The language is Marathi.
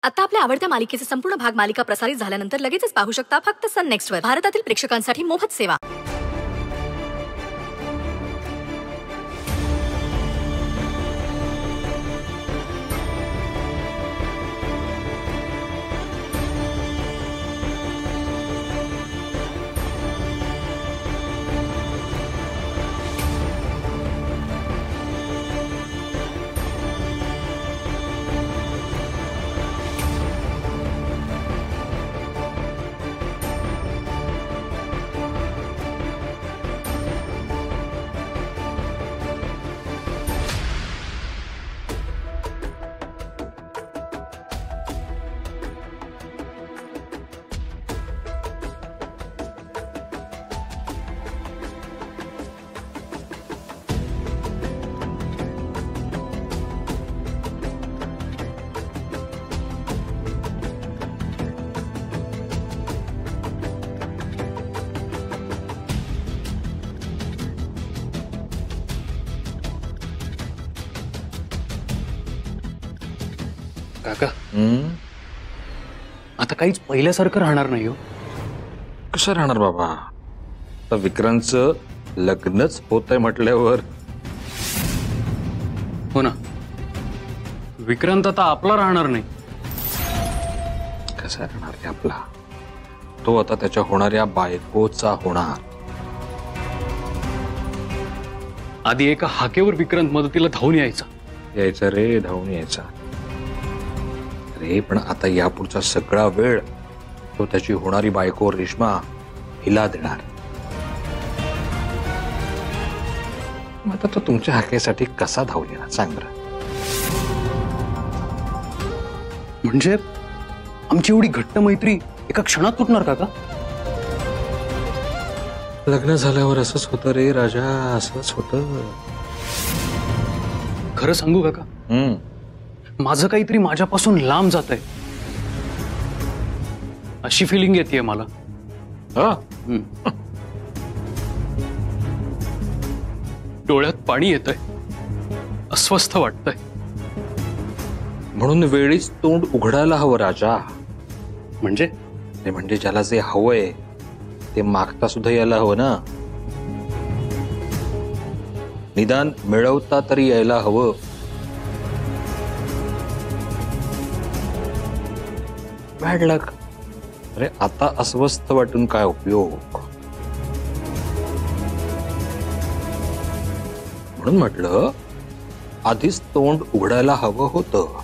आता आपल्या आवडत्या मालिकेचे संपूर्ण भाग मालिका प्रसारित झाल्यानंतर लगेचच पाहू शकता फक्त सन नेक्स्टवर. भारतातील प्रेक्षकांसाठी मोफत सेवा. काका आता काहीच पहिल्यासारखं राहणार नाही हो. कसं राहणार बाबा? आता विक्रांतचं लग्नच होतंय म्हटल्यावर. हो ना, विक्रांत आता आपला राहणार नाही. कसा राहणार रे आपला? तो आता त्याच्या होणाऱ्या बायकोचा होणार. आधी एका हाकेवर विक्रांत मदतीला धावून यायचा रे, धावून यायचा रे. पण आता यापुढचा सगळा वेळ तो त्याची होणारी बायको रेश्मा हिला देणार. आता तो तुमच्या हाकेसाठी कसा धावून येणार सांग बरं? म्हणजे आमची एवढी घट्ट मैत्री एका क्षणात तुटणार काका? लग्न झाल्यावर असंच होतं रे राजा, असंच होतं. खरं सांगू काका, माझं काहीतरी माझ्यापासून लांब जात आहे अशी फिलिंग येते मला. डोळ्यात पाणी येतंय, अस्वस्थ वाटतंय. म्हणून वेळीच तोंड उघडायला हवं राजा. म्हणजे ज्याला जे हवंय ते मागता सुद्धा यायला हवं ना. निदान मिळवता तरी यायला हवं. बॅड लक. अरे आता अस्वस्थ वाटून काय उपयोग? म्हणून म्हटलं आधीच तोंड उघडायला हवं होतं.